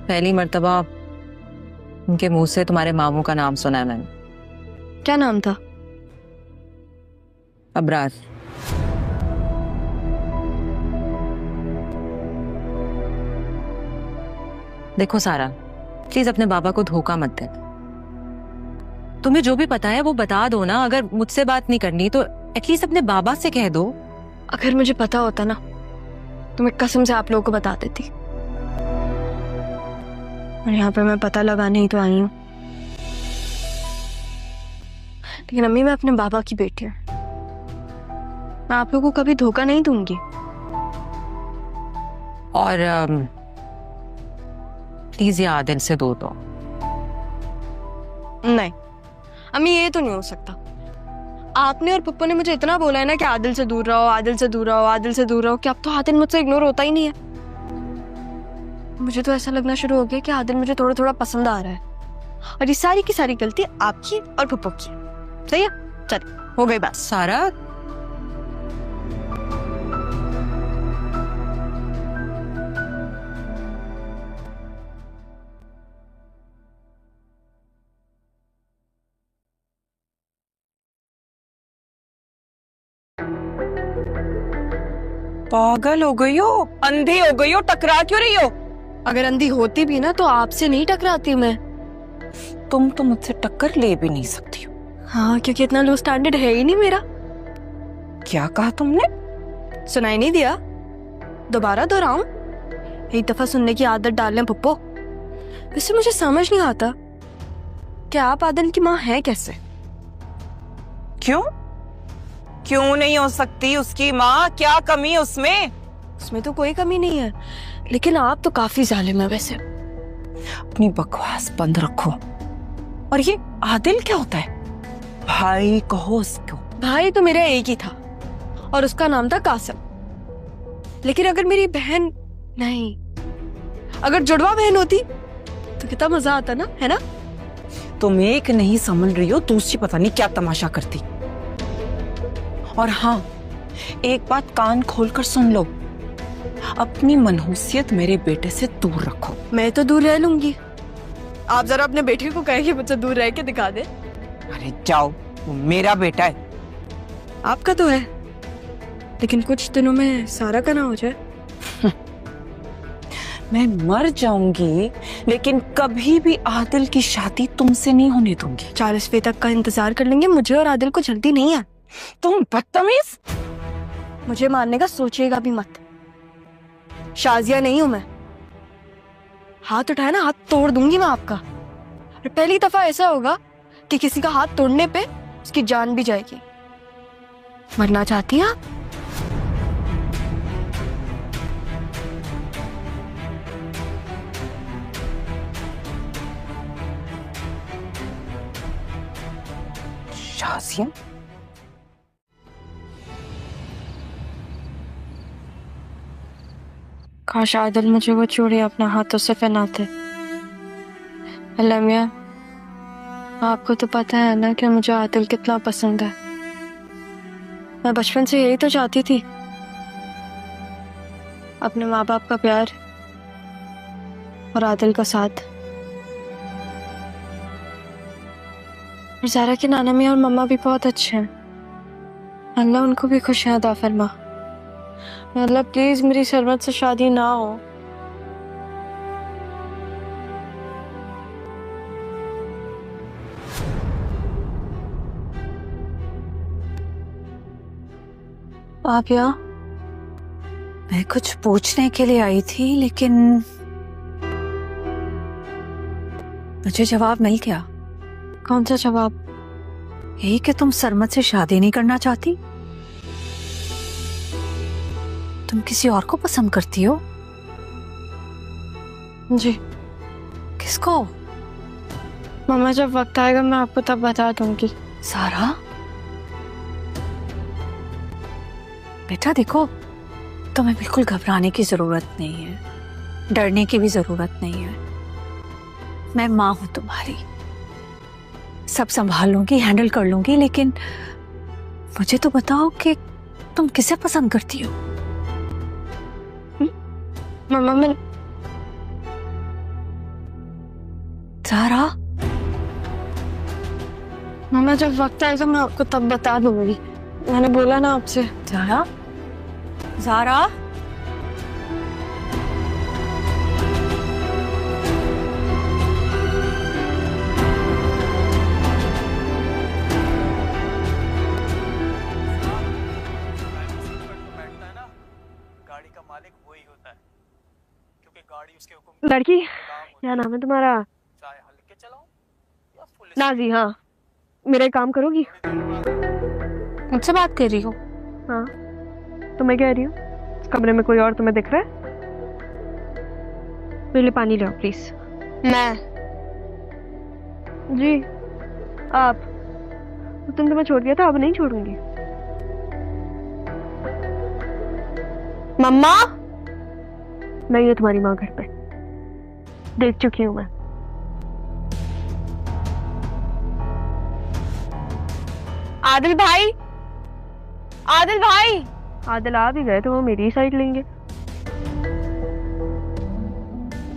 पहली मर्तबा उनके मुंह से तुम्हारे मामू का नाम सुना है मैंने। क्या नाम था? अबरार। देखो सारा, प्लीज अपने बाबा को धोखा मत देना। तुम्हें जो भी पता है वो बता दो ना। अगर मुझसे बात नहीं करनी तो एटलीस्ट अपने बाबा से कह दो। अगर मुझे पता होता ना तो मैं कसम से आप लोगों को बता देती। और यहाँ पे मैं पता लगाने ही तो आई हूँ। लेकिन अम्मी, मैं अपने बाबा की बेटी हूँ। मैं आप लोगों को कभी धोखा नहीं दूंगी। और प्लीज ये आदिल से दूर दो। नहीं अम्मी, ये तो नहीं हो सकता। आपने और पप्पा ने मुझे इतना बोला है ना कि आदिल से दूर रहो, आदिल से दूर रहो, आदिल से दूर रहो, कि अब तो आदिल मुझसे इग्नोर होता ही नहीं है। मुझे तो ऐसा लगना शुरू हो गया कि आदिल मुझे थोड़ा थोड़ा पसंद आ रहा है। और ये सारी की सारी गलती आपकी और पप्पा की। सही है? चल, हो गई बात। सारा, पागल हो गई हो, अंधी हो गई हो, टकरा क्यों रही हो? अगर अंधी होती भी ना तो आपसे नहीं टकराती मैं। तुम तो मुझसे टक्कर ले भी नहीं सकती हो। हाँ, क्योंकि इतना लो स्टैंडर्ड है ही नहीं मेरा। क्या कहा तुमने? सुनाई नहीं दिया? दोबारा दोहराऊं? एक दफा सुनने की आदत डाल लें पप्पो। वैसे मुझे समझ नहीं आता कि आप आदिल की माँ हैं कैसे। क्यों क्यों नहीं हो सकती उसकी माँ? क्या कमी है उसमें? उसमें तो कोई कमी नहीं है, लेकिन आप तो काफी जालिम है वैसे। अपनी बकवास बंद रखो। और ये आदिल क्या होता है? भाई कहो उसको। भाई तो मेरा एक ही था और उसका नाम था कासिम। लेकिन अगर मेरी बहन नहीं, अगर जुड़वा बहन होती तो कितना मजा आता ना, है ना? तुम एक नहीं समझ रही हो, दूसरी पता नहीं क्या तमाशा करती। और हाँ, एक बात कान खोलकर सुन लो, अपनी मनहूसियत मेरे बेटे से दूर रखो। मैं तो दूर रह लूंगी। आप जरा अपने बेटे को कहे कि मुझसे दूर रह के दिखा दे। अरे जाओ, वो मेरा बेटा है। आपका तो है, लेकिन कुछ दिनों में सारा का ना हो जाए। मैं मर जाऊंगी लेकिन कभी भी आदिल की शादी तुमसे नहीं होने दूंगी। 40वें तक का इंतजार कर लेंगे। मुझे और आदिल को जल्दी नहीं है। तुम बदतमीज। मुझे मारने का सोचिएगा भी मत। शाजिया नहीं हूं मैं। हाथ उठाया ना, हाथ तोड़ दूंगी मैं आपका। और पहली दफा ऐसा होगा कि किसी का हाथ तोड़ने पे उसकी जान भी जाएगी। मरना चाहती हैं आप? शाजिया, काश आदिल मुझे वो चूड़ी अपने हाथों से पहनाते। अल्लाह मियां, आपको तो पता है ना कि मुझे आदिल कितना पसंद है। मैं बचपन से यही तो चाहती थी, अपने माँ बाप का प्यार और आदिल का साथ। और ज़ारा के नाना मियां और मम्मा भी बहुत अच्छे हैं। अल्लाह उनको भी खुशियाँ अता फरमा। अल्लाह प्लीज मेरी सरमत से शादी ना हो। आप यहाँ? मैं कुछ पूछने के लिए आई थी, लेकिन मुझे जवाब मिल गया। कौन सा जवाब? यही कि तुम सरमत से शादी नहीं करना चाहती। तुम किसी और को पसंद करती हो। जी। किसको? मम्मा, जब वक्त आएगा मैं आपको तब बता दूंगी। सारा बेटा, देखो, तुम्हें बिल्कुल घबराने की जरूरत नहीं है, डरने की भी जरूरत नहीं है। मैं माँ हूं तुम्हारी, सब संभाल लूंगी, हैंडल कर लूंगी। लेकिन मुझे तो बताओ कि तुम किसे पसंद करती हो। मम्मा, ज़ारा, मम्मा जब वक्त आएगा मैं आपको तब बता दूंगी। मैंने बोला ना आपसे। ज़ारा, ज़ारा। गाड़ी का मालिक वही होता है, क्योंकि गाड़ी उसके हुक्म लड़की की क्या नाम है तुम्हारा? चाहे हल्के चलाओ या फुल नाजी। हाँ, मेरा एक काम करोगी? मुझसे बात कर रही हो? हाँ, तो मैं कह रही हूँ इस कमरे में कोई और तुम्हें दिख रहा है? मेरे लिए पानी लाओ प्लीज। मैं जी आप तुम तो मैं छोड़ दिया था, अब नहीं छोड़ूंगी। मम्मा नहीं है तुम्हारी माँ घर पे, देख चुकी हूँ मैं। आदिल भाई, आदिल भाई। आदिल आ भी गए तो वो मेरी साइड लेंगे।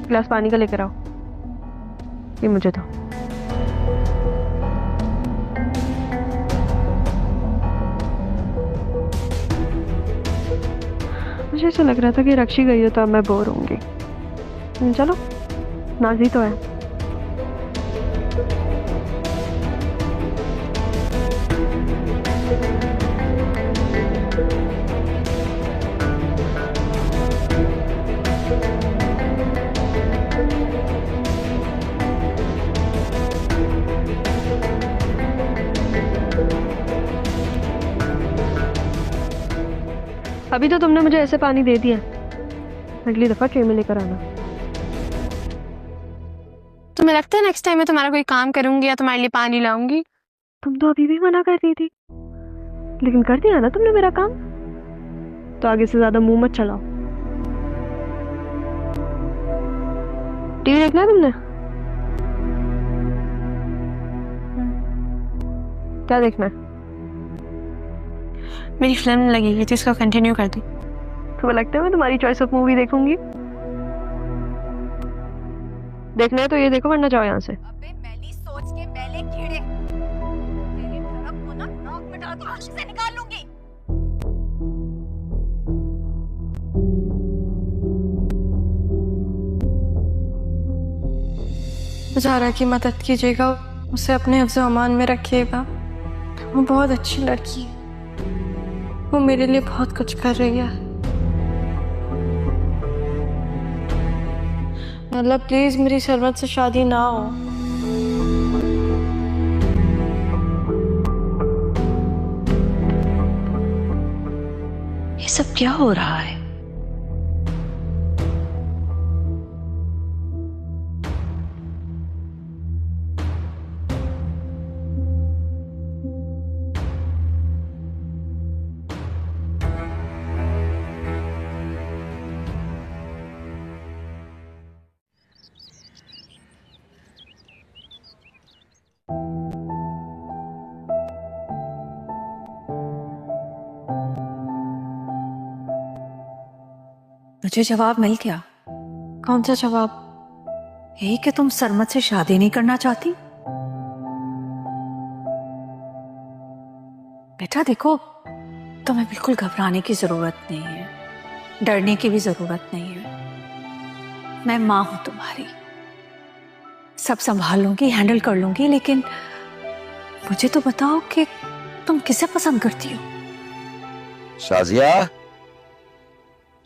गिलास पानी का लेकर आओ, ये मुझे दो। मुझे ऐसा लग रहा था कि रक्षी गई हो तो अब मैं बोर होंगी। चलो, नाजी तो है। अभी तो तुमने मुझे ऐसे पानी दे दिया, अगली दफा ट्रे में लेकर आना। तुम्हें लगता है नेक्स्ट टाइम मैं तुम्हारा कोई काम करूंगी या तुम्हारे लिए पानी लाऊंगी? तुम तो अभी भी मना कर रही थी, लेकिन कर दिया ना तुमने मेरा काम, तो आगे से ज्यादा मुंह मत चलाओ। टीवी देखना है तुमने? क्या देखना है? मेरी फिल्म लगेगी तो इसको कंटिन्यू कर दी। तुम्हें लगता है मैं तुम्हारी चॉइस ऑफ मूवी देखूंगी? देखना है तो ये देखो, वरना जाओ यहाँ से। अबे मैली सोच के मैले कीड़े, तेरी धड़क को ना नाक में डाल के होश से निकाल लूंगी। ज़ारा की मदद कीजिएगा, उसे अपने हिफ्ज़ अमान में रखिएगा। वो बहुत अच्छी लड़की है, वो मेरे लिए बहुत कुछ कर रही है। मतलब प्लीज मेरी सरमत से शादी ना हो। ये सब क्या हो रहा है? मुझे जवाब मिल गया। कौन सा जवाब? यही कि तुम सरमत से शादी नहीं करना चाहती। बेटा देखो, तुम्हें बिल्कुल घबराने की जरूरत नहीं है, डरने की भी जरूरत नहीं है। मैं माँ हूं तुम्हारी, सब संभाल लूंगी, हैंडल कर लूंगी। लेकिन मुझे तो बताओ कि तुम किसे पसंद करती हो? शाजिया,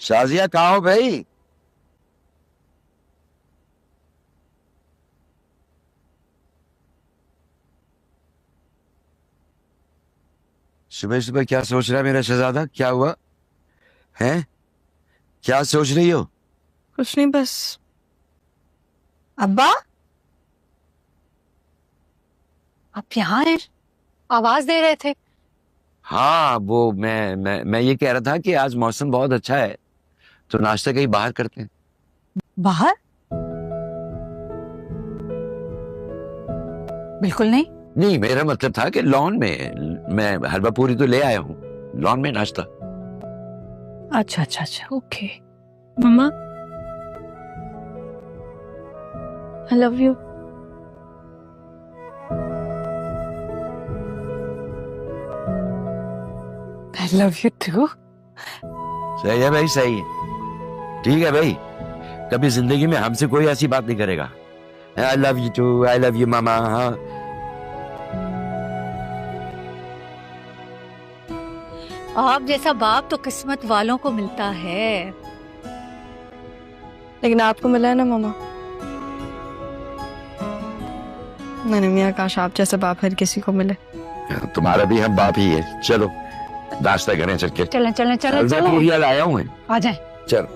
शाजिया कहाँ हो भाई? सुबह सुबह क्या सोच रहा है मेरा शहजादा? क्या हुआ है? क्या सोच रही हो? कुछ नहीं, बस। अब्बा, आप यहाँ हैं? आवाज दे रहे थे। हाँ, वो मैं ये कह रहा था कि आज मौसम बहुत अच्छा है, तो नाश्ता कहीं बाहर करते हैं। बाहर? बिल्कुल नहीं। नहीं, मेरा मतलब था कि लॉन में, मैं हलवा पूरी तो ले आया हूँ, लॉन में नाश्ता। अच्छा अच्छा अच्छा, okay. Mama, I love you. I love you too. सही है भाई, सही है, ठीक है भाई। कभी जिंदगी में हमसे कोई ऐसी बात नहीं करेगा। I love you too, I love you mama. हाँ आप जैसा बाप तो किस्मत वालों को मिलता है। लेकिन आपको मिला है ना मामा। मैंने मियाँ काश आप जैसे बाप हर किसी को मिले। तुम्हारा भी हम बाप ही है। चलो नाश्ता करें चल के। चलें चलें चलें मैं चलें, पूरिया लाया हूँ। आ जाए। चल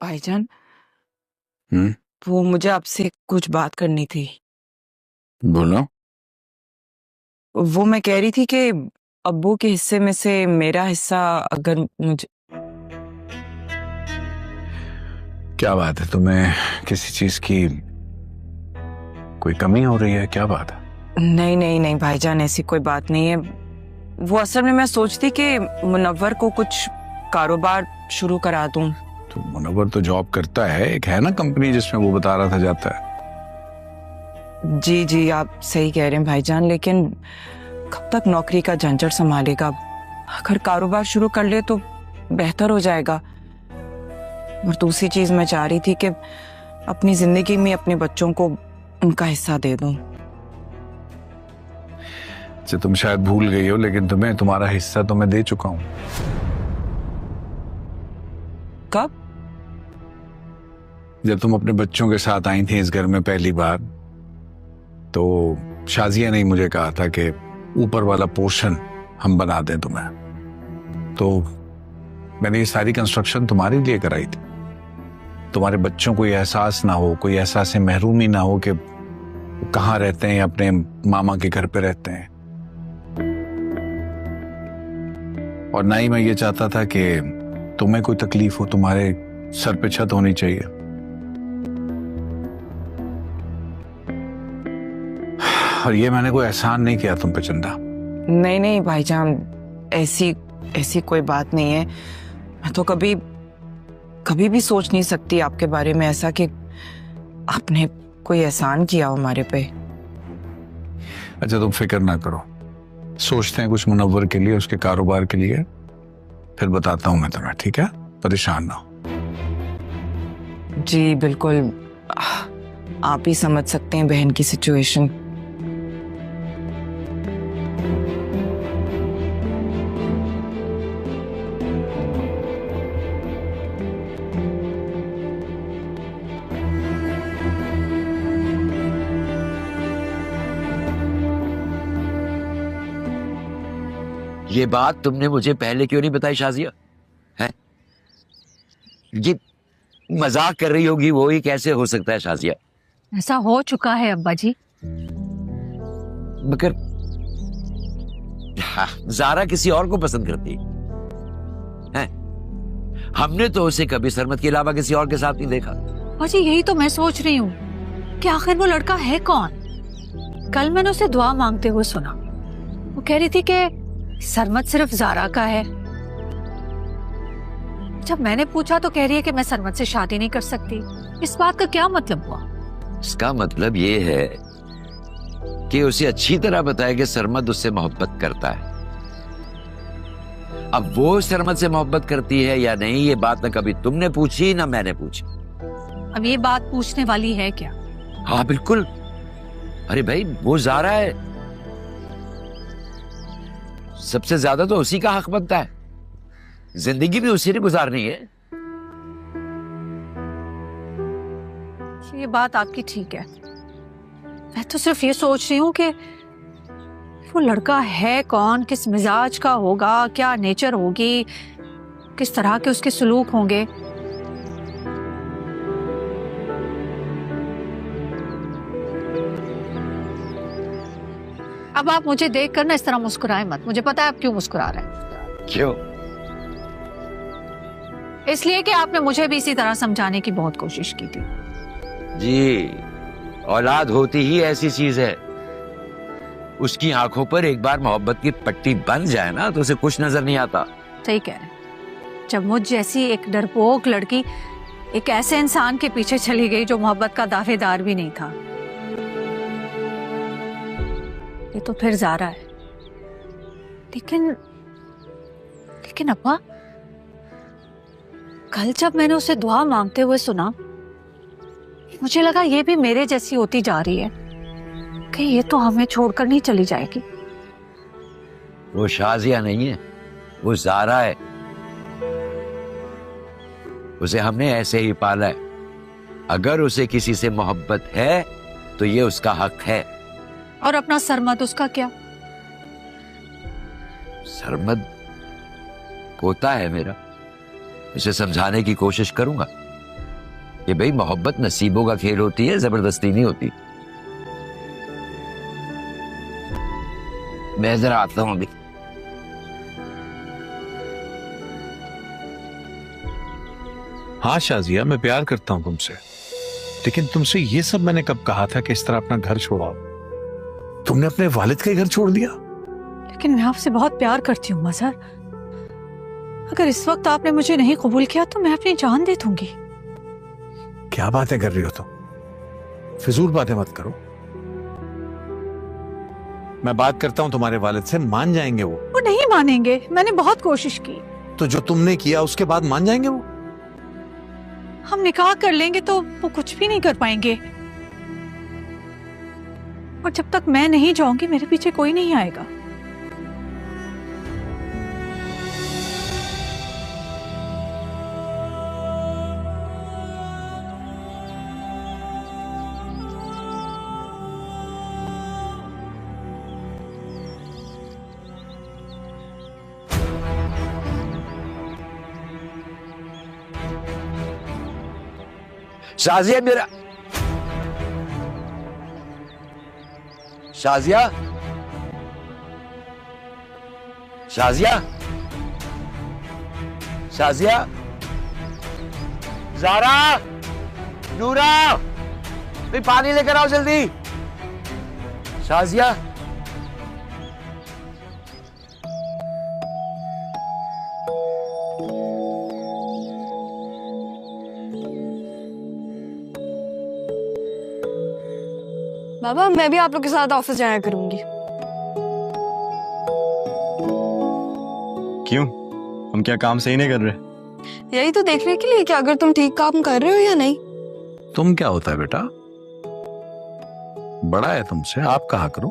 भाईजान, हम्म, वो मुझे आपसे कुछ बात करनी थी। बोलो। वो मैं कह रही थी कि अब्बू के हिस्से में से मेरा हिस्सा अगर मुझे। क्या बात है, तुम्हें किसी चीज की कोई कमी हो रही है? क्या बात है? नहीं नहीं नहीं भाईजान, ऐसी कोई बात नहीं है। वो असल में मैं सोचती कि मुनव्वर को कुछ कारोबार शुरू करा दूं। तो मुनव्वर तो जॉब करता है, एक है ना कंपनी जिसमें वो बता रहा था जाता है। जी जी, आप सही कह रहे हैं भाईजान, लेकिन कब तक नौकरी का झंझट संभालेगा? अगर कारोबार शुरू कर ले तो बेहतर हो जाएगा। और दूसरी चीज मैं चाह रही थी कि अपनी जिंदगी में अपने बच्चों को उनका हिस्सा दे दूं। अच्छा, तुम शायद भूल गई हो, लेकिन तुम्हें तुम्हारा हिस्सा तो मैं दे चुका हूं। कब? जब तुम अपने बच्चों के साथ आई थी इस घर में पहली बार, तो शाजिया ने मुझे कहा था कि ऊपर वाला पोर्शन हम बना दें तुम्हें। तो मैंने ये सारी कंस्ट्रक्शन तुम्हारे लिए कराई थी। तुम्हारे बच्चों को ये एहसास ना हो, कोई एहसास महरूमी ना हो कि कहाँ रहते हैं, अपने मामा के घर पे रहते हैं। और ना ही मैं ये चाहता था कि तुम्हें कोई तकलीफ हो, तुम्हारे सर पे छत होनी चाहिए। और ये मैंने कोई एहसान नहीं किया तुम पे चंदा। नहीं नहीं भाईजान, ऐसी कोई बात नहीं है। मैं तो कभी भी सोच नहीं सकती आपके बारे में ऐसा कि आपने कोई एहसान किया हो हमारे पे। अच्छा, तुम फिक्र ना करो, सोचते हैं कुछ मुनव्वर के लिए, उसके कारोबार के लिए, फिर बताता हूं मैं तुम्हें, ठीक है? परेशान ना हो। जी बिल्कुल, आप ही समझ सकते हैं बहन की सिचुएशन। ये बात तुमने मुझे पहले क्यों नहीं बताई शाजिया? है ये मजाक कर रही होगी वो ही, कैसे हो सकता है शाजिया? ऐसा हो चुका है अब्बा जी। मगर ज़ारा किसी और को पसंद करती है। हमने तो उसे कभी सरमत के अलावा किसी और के साथ नहीं देखा। अब्बा जी, यही तो मैं सोच रही हूँ कि आखिर वो लड़का है कौन। कल मैंने उसे दुआ मांगते हुए सुना। वो कह रही थी कि सरमत सिर्फ ज़ारा का है। जब मैंने पूछा तो कह रही है कि मैं सरमत से शादी नहीं कर सकती। इस बात का क्या मतलब हुआ? इसका मतलब ये है कि उसे अच्छी तरह बताया कि सरमत उससे मोहब्बत करता है। अब वो सरमत से मोहब्बत करती है या नहीं, ये बात ना कभी तुमने पूछी ना मैंने पूछी। अब ये बात पूछने वाली है क्या? हाँ बिल्कुल। अरे भाई, वो ज़ारा है, सबसे ज्यादा तो उसी का हक बनता है। जिंदगी भी उसी ने गुजारनी है। ये बात आपकी ठीक है। मैं तो सिर्फ ये सोच रही हूँ कि वो लड़का है कौन, किस मिजाज का होगा, क्या नेचर होगी, किस तरह के उसके सलूक होंगे। अब आप मुझे देखकर ना इस तरह मुस्कुराए मत। मुझे पता है आप क्यों मुस्कुरा रहे हैं। क्यों? इसलिए कि आपने मुझे भी इसी तरह समझाने की बहुत कोशिश की थी। जी, औलाद होती ही ऐसी चीज है उसकी आंखों पर एक बार मोहब्बत की पट्टी बन जाए ना तो उसे कुछ नजर नहीं आता। सही कह रहे हैं। जब मुझ जैसी एक डरपोक लड़की एक ऐसे इंसान के पीछे चली गई जो मोहब्बत का दावेदार भी नहीं था। ये तो फिर ज़ारा है। लेकिन अब्बा, कल जब मैंने उसे दुआ मांगते हुए सुना, मुझे लगा ये भी मेरे जैसी होती जा रही है कि ये तो हमें छोड़कर नहीं चली जाएगी। वो शाजिया नहीं है, वो ज़ारा है। उसे हमने ऐसे ही पाला है। अगर उसे किसी से मोहब्बत है तो ये उसका हक है। और अपना सरमद उसका क्या? सरमद पोता है मेरा। इसे समझाने की कोशिश करूंगा कि भाई मोहब्बत नसीबों का खेल होती है, जबरदस्ती नहीं होती। मैं जरा आता हूं अभी। हाँ शाजिया, मैं प्यार करता हूं तुमसे, लेकिन तुमसे ये सब मैंने कब कहा था कि इस तरह अपना घर छोड़ाओ? तुमने अपने वालिद का घर छोड़ दिया। लेकिन मैं आपसे बहुत प्यार करती हूँ मजहर। अगर इस वक्त आपने मुझे नहीं कबूल किया तो मैं अपनी जान दे दूंगी। क्या बातें कर रही हो तुम? फिजूल बातें मत करो। मैं बात करता हूं तुम्हारे वालिद से, मान जाएंगे वो नहीं मानेंगे। मैंने बहुत कोशिश की। तो जो तुमने किया उसके बाद मान जाएंगे वो? हम निकाह कर लेंगे तो वो कुछ भी नहीं कर पाएंगे। और जब तक मैं नहीं जाऊंगी मेरे पीछे कोई नहीं आएगा। शाजिया मेरा, शाजिया, शाजिया, शाजिया, ज़ारा, नूरा, भाई पानी लेकर आओ जल्दी। शाजिया, बाबा मैं भी आप लोग के साथ ऑफिस जाया करूंगी। क्यों? हम क्या काम सही नहीं कर रहे? यही तो देखने के लिए कि अगर तुम ठीक काम कर रहे हो या नहीं। तुम क्या होता है बेटा? बड़ा है तुमसे, आप कहा करो।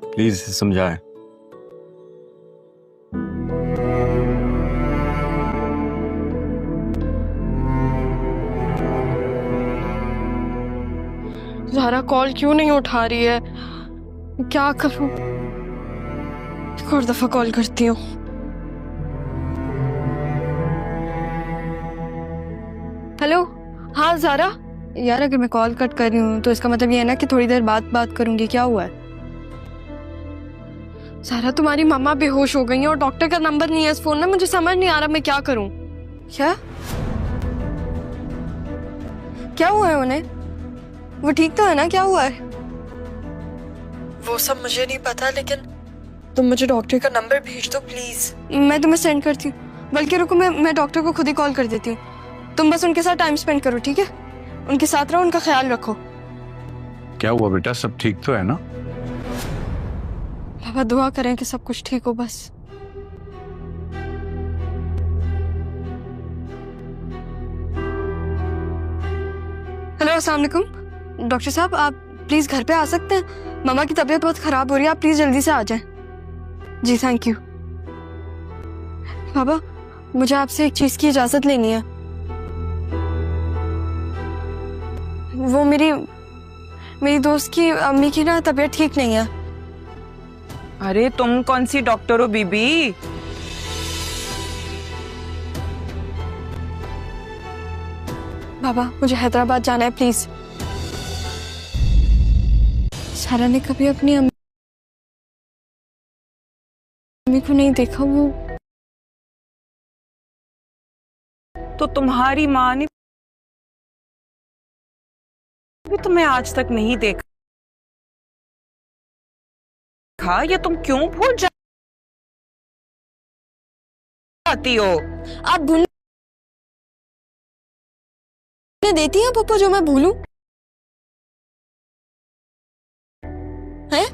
प्लीज समझाएं। ज़ारा कॉल क्यों नहीं उठा रही है? क्या करूं? एक और दफा कॉल करती हूँ। हेलो, हाँ ज़ारा। यार अगर मैं कॉल कट कर रही हूँ तो इसका मतलब ये है ना कि थोड़ी देर बाद बात करूंगी। क्या हुआ है? ज़ारा तुम्हारी मम्मा बेहोश हो गई है और डॉक्टर का नंबर नहीं है इस फोन में। मुझे समझ नहीं आ रहा मैं क्या करूं। क्या हुआ है उन्हें? वो ठीक तो है ना? क्या हुआ है? वो सब मुझे नहीं पता, लेकिन तुम मुझे डॉक्टर का नंबर भेज दो प्लीज। मैं तुम्हें सेंड करती हूँ। बल्कि रुको, मैं डॉक्टर को खुद ही कॉल कर देती हूँ। तुम बस उनके साथ टाइम स्पेंड करो, ठीक है? उनके साथ रहो, उनका ख्याल रखो। क्या हुआ बेटा, सब ठीक तो है ना? बाबा दुआ करें कि सब कुछ ठीक हो बस। हेलो, अस्सलाम वालेकुम। डॉक्टर साहब आप प्लीज घर पे आ सकते हैं? मामा की तबीयत बहुत खराब हो रही है, आप प्लीज जल्दी से आ जाएं। जी थैंक यू। बाबा मुझे आपसे एक चीज की इजाजत लेनी है। वो मेरी दोस्त की अम्मी की ना तबीयत ठीक नहीं है। अरे तुम कौन सी डॉक्टर हो बीबी? बाबा मुझे हैदराबाद जाना है प्लीज। सारा ने कभी अपनी अम्मी को नहीं देखा। वो तो तुम्हारी माँ ने भी तुम्हें आज तक नहीं देखा, या तुम क्यों भूल जाती हो? आप भूलने देती हैं पप्पू जो मैं भूलूं? हैं?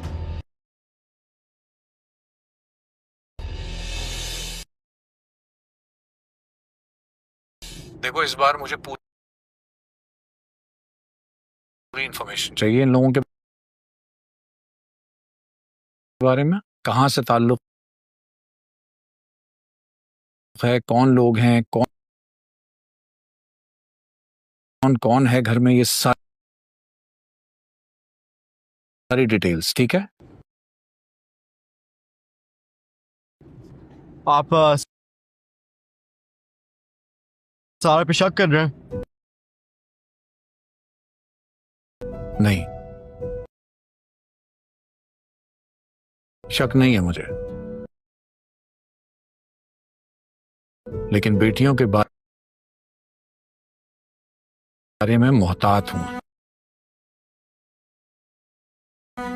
देखो इस बार मुझे पूरी इंफॉर्मेशन चाहिए इन लोगों के बारे में। कहाँ से ताल्लुक है, कौन लोग हैं, कौन कौन कौन है घर में, ये सारी डिटेल्स। ठीक है? आप सारा पे शक कर रहे हैं? नहीं, शक नहीं है मुझे, लेकिन बेटियों के बारे में मोहतात हूं।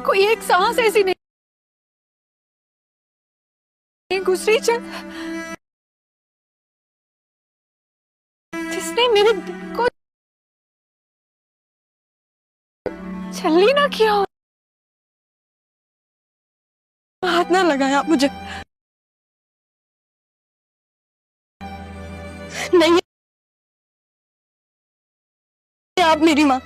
कोई एक सांस ऐसी नहीं गुजरी जिसने मेरे दिल को छलनी ना किया हो। हाथ ना लगाया आप मुझे। नहीं, आप मेरी माँ।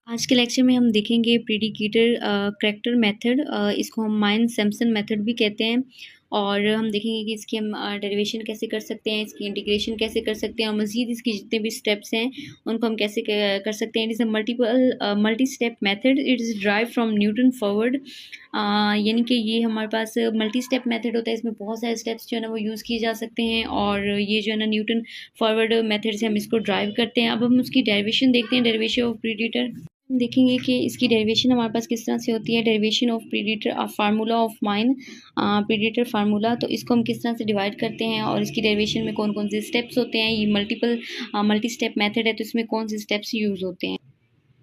आज के लेक्चर में हम देखेंगे प्रेडिकेटर करैक्टर मेथड, इसको हम माइन सैम्पसन मेथड भी कहते हैं। और हम देखेंगे कि इसकी हम डेरिवेशन कैसे कर सकते हैं, इसकी इंटीग्रेशन कैसे कर सकते हैं और मज़ीद इसके जितने भी स्टेप्स हैं उनको हम कैसे कर सकते हैं। It is a multi step method, it is drive from Newton forward. यानी कि ये हमारे पास मल्टी स्टेप मेथड होता है, इसमें बहुत सारे स्टेप्स जो है ना वो यूज़ किए जा सकते हैं और ये जो है ना न्यूटन फॉरवर्ड मेथड से हम इसको ड्राइव करते हैं। अब हम उसकी डेरिवेशन देखते हैं, डेरिवेशन ऑफ प्रेडिकेटर। हम देखेंगे कि इसकी डेरिवेशन हमारे पास किस तरह से होती है। Derivation of predictor formula of माइन प्रेडिकेटर फार्मूला, तो इसको हम किस तरह से डिवाइड करते हैं और इसकी डेरिवेशन में कौन कौन से स्टेप्स होते हैं। ये मल्टी स्टेप मेथड है तो इसमें कौन से स्टेप्स यूज़ होते हैं।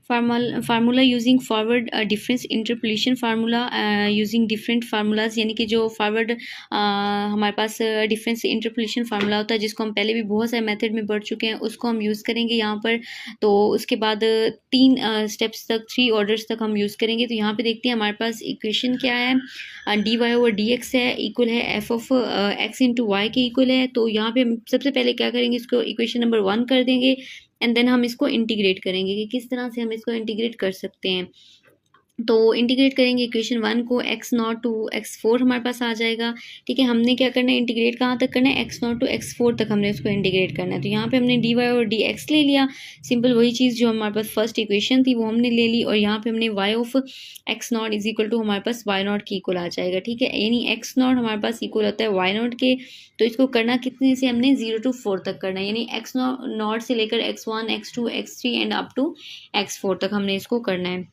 Formula using forward difference interpolation formula using different formulas, यानी कि जो फॉरवर्ड हमारे पास डिफरेंस इंटरपोलेशन फार्मूला होता है जिसको हम पहले भी बहुत सारे मेथड में पढ़ चुके हैं, उसको हम यूज़ करेंगे यहाँ पर। तो उसके बाद 3 स्टेप्स तक, 3 ऑर्डर्स तक हम यूज़ करेंगे। तो यहाँ पे देखते हैं हमारे पास इक्वेशन क्या है, d y over d x है, इक्वल है F of x into y के इक्वल है। तो यहाँ पे हम सबसे पहले क्या करेंगे, इसको इक्वेशन नंबर 1 कर देंगे एंड देन हम इसको इंटीग्रेट करेंगे कि किस तरह से हम इसको इंटीग्रेट कर सकते हैं। तो इंटीग्रेट करेंगे इक्वेशन 1 को, x0 टू x4 हमारे पास आ जाएगा। ठीक है, हमने क्या करना है, इंटीग्रेट कहाँ तक करना है, x0 टू x4 तक हमने उसको इंटीग्रेट करना है। तो यहाँ पे हमने dy और dx ले लिया, सिंपल वही चीज़ जो हमारे पास फर्स्ट इक्वेशन थी वो हमने ले ली। और यहाँ पे हमने y of x0 is equal to हमारे पास y0 की इक्वल आ जाएगा। ठीक है, यानी x0 हमारे पास इक्वल होता है y0 के। तो इसको करना कितने से, हमने 0 टू 4 तक करना है, यानी x0 से लेकर x1 x2 x3 and up to x4 तक हमने इसको करना है।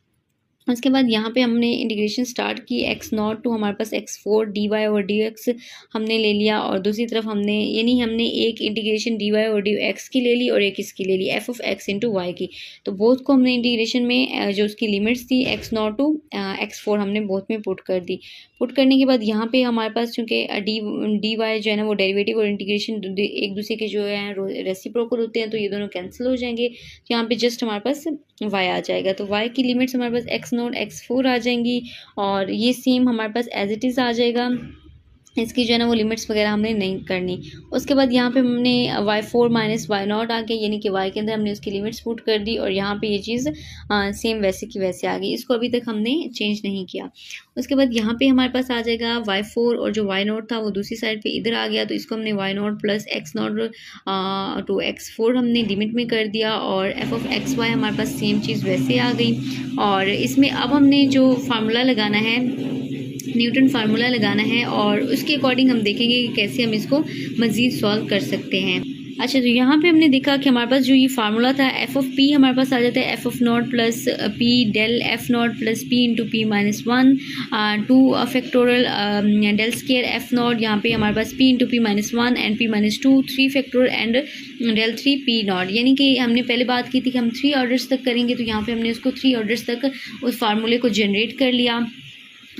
उसके बाद यहाँ पे हमने इंटीग्रेशन स्टार्ट की, x0 टू हमारे पास x4 dy और dx हमने ले लिया। और दूसरी तरफ हमने हमने एक इंटीग्रेशन dy और dx की ले ली और एक इसकी ले ली F of x into Y की। तो बोथ को हमने इंटीग्रेशन में जो उसकी लिमिट्स थी x0 टू x4 हमने बोथ में पुट कर दी। पुट करने के बाद यहाँ पे हमारे पास चूँकि dy जो है ना वो डेरिवेटिव और इंटीग्रेशन एक दूसरे के जो है रेसिप्रोकल होते हैं, तो ये दोनों कैंसिल हो जाएंगे। तो यहाँ पे जस्ट हमारे पास y आ जाएगा। तो y की लिमिट्स हमारे पास x0 x4 आ जाएंगी और ये सेम हमारे पास एज इट इज़ आ जाएगा। इसकी जो है ना वो लिमिट्स वगैरह हमने नहीं करनी। उसके बाद यहाँ पे हमने y4 माइनस y0 आ गया, यानी कि y के अंदर हमने उसकी लिमिट्स पुट कर दी और यहाँ पे ये चीज़ सेम वैसे की वैसे आ गई, इसको अभी तक हमने चेंज नहीं किया। उसके बाद यहाँ पे हमारे पास आ जाएगा y4 और जो y0 था वो दूसरी साइड पे इधर आ गया, तो इसको हमने y0 plus x0 to x4 हमने लिमिट में कर दिया और एफ ऑफ एक्स वाई हमारे पास सेम चीज़ वैसे आ गई। और इसमें अब हमने जो फार्मूला लगाना है, न्यूटन फार्मूला लगाना है और उसके अकॉर्डिंग हम देखेंगे कि कैसे हम इसको मज़ीद सॉल्व कर सकते हैं। अच्छा, तो यहाँ पे हमने देखा कि हमारे पास जो ये फार्मूला था एफ ऑफ पी हमारे पास आ जाता है F of nought plus P del F nought plus P into P minus 1 two factorial del square F nought, यहाँ पे हमारे पास P into P minus 1 and P minus 2 3 factorial and del 3 P nought. यानी कि हमने पहले बात की थी कि हम 3 ऑर्डर्स तक करेंगे, तो यहाँ पे हमने उसको 3 ऑर्डर्स तक उस फार्मूले को जनरेट कर लिया,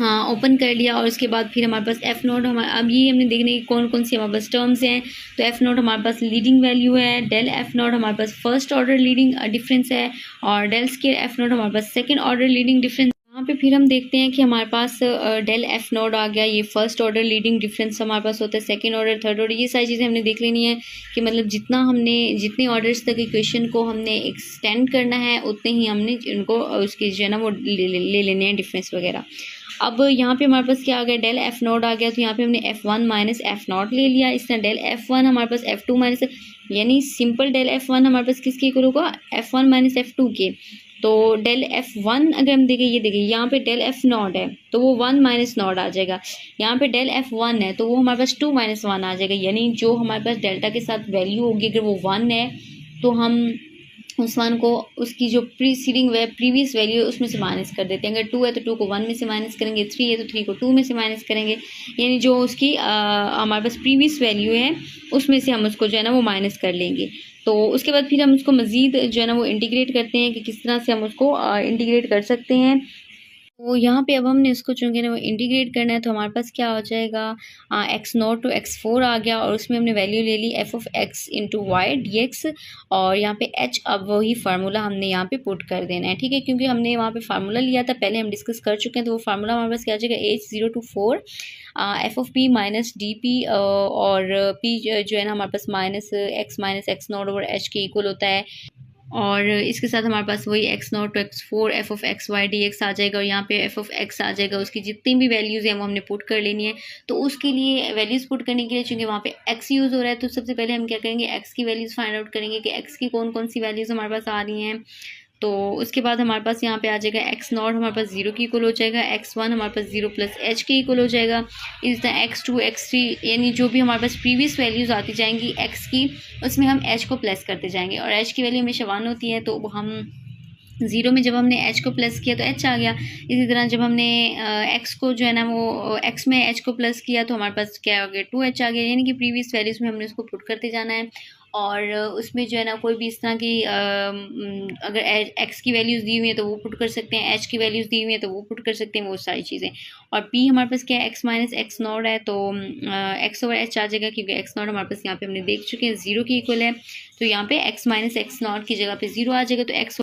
ओपन कर लिया। और उसके बाद फिर हमारे पास एफ़ नोट अब ये हमने देखने की कौन कौन सी हमारे पास टर्म्स हैं। तो एफ़ नोट हमारे पास लीडिंग वैल्यू है, डेल एफ़ नोट हमारे पास फर्स्ट ऑर्डर लीडिंग डिफरेंस है और डेल स्केयर एफ़ नोट हमारे पास सेकंड ऑर्डर लीडिंग डिफरेंस। यहाँ पे फिर हम देखते हैं कि हमारे पास डेल एफ नोट आ गया, ये फर्स्ट ऑर्डर लीडिंग डिफरेंस हमारे पास होता है, सेकंड ऑर्डर, थर्ड ऑर्डर, ये सारी चीज़ें हमने देख लेनी है कि मतलब जितने ऑर्डर्स तक इक्वेशन को हमने एक्सटेंड करना है उतने ही हमने उनको उसकी जो है ना वो ले लेने हैं डिफरेंस वगैरह। अब यहाँ पे हमारे पास क्या आ गया, डेल एफ नोट आ गया, तो यहाँ पे हमने f1 माइनस एफ नॉट ले लिया। इस तरह डेल f1 हमारे पास f2 माइनस, यानी सिंपल डेल f1 हमारे पास किसके इक्वल होगा, f1 माइनस f2 के। तो डेल f1 अगर हम देखें, ये देखिए यहाँ पे डेल f नॉट है तो वो 1 माइनस नॉट आ जाएगा, यहाँ पे डेल f1 है तो वो हमारे पास 2 माइनस 1 आ जाएगा। यानी जो हमारे पास डेल्टा के साथ वैल्यू होगी अगर वो 1 है तो हम उस 1 को उसकी जो प्रीसीडिंग प्रीवियस वैल्यू है उसमें से माइनस कर देते हैं। अगर 2 है तो 2 को 1 में से माइनस करेंगे, 3 है तो 3 को 2 में से माइनस करेंगे, यानी जो उसकी हमारे पास प्रीवियस वैल्यू है उसमें से हम उसको जो है ना वो माइनस कर लेंगे। तो उसके बाद फिर हम उसको मज़ीद जो है ना वो इंटीग्रेट करते हैं कि किस तरह से हम उसको इंटीग्रेट कर सकते हैं। तो यहाँ पे अब हमने इसको चूँकि ना वो इंटीग्रेट करना है तो हमारे पास क्या हो जाएगा, x0 टू x4 आ गया और उसमें हमने वैल्यू ले ली F of x into Y D x और यहाँ पे h अब वही फार्मूला हमने यहाँ पे पुट कर देना है। ठीक है, क्योंकि हमने वहाँ पे फार्मूला लिया था, पहले हम डिस्कस कर चुके हैं, तो वो फार्मूला हमारे पास क्या आ जाएगा h0 two 4 F of P minus D P और p जो है ना हमारे पास minus x not over h के इक्वल होता है और इसके साथ हमारे पास वही x0 to x4 f of x y dx आ जाएगा और यहाँ पे f of x आ जाएगा। उसकी जितनी भी वैल्यूज़ हैं वो हमने पुट कर लेनी है। तो उसके लिए वैल्यूज़ पुट करने के लिए चूँकि वहाँ पे x यूज़ हो रहा है तो सबसे पहले हम क्या करेंगे, x की वैल्यूज़ फाइंड आउट करेंगे कि x की कौन कौन सी वैल्यूज़ हमारे पास आ रही हैं। तो उसके बाद हमारे पास यहाँ पे आ जाएगा x0 हमारे पास 0 की इक्वल हो जाएगा, x1 हमारे पास 0 प्लस h के इक्वल हो जाएगा। इस तरह x2 x3 यानी जो भी हमारे पास प्रीवियस वैल्यूज़ आती जाएंगी x की, उसमें हम h को प्लस करते जाएंगे और h की वैल्यू हमेशा 1 होती है। तो हम 0 में जब हमने h को प्लस किया तो h आ गया। इसी तरह जब हमने x को जो है ना वो x में h को प्लस किया तो हमारे पास क्या हो गया, 2h आ गया। यानी कि प्रीवियस वैल्यूज़ में हमने उसको पुट करते जाना है और उसमें जो है ना कोई भी इस तरह की अगर x की वैल्यूज़ दी हुई है तो वो पुट कर सकते हैं, h की वैल्यूज़ दी हुई है तो वो पुट कर सकते हैं, वो सारी चीज़ें। और p हमारे पास क्या है, x माइनस एक्स नॉट है तो x ओवर h आ जाएगा क्योंकि x नॉट हमारे पास यहाँ पे हमने देख चुके हैं 0 की इक्वल है। तो यहाँ पे x माइनस एक्स नॉट की जगह पे 0 आ जाएगा तो x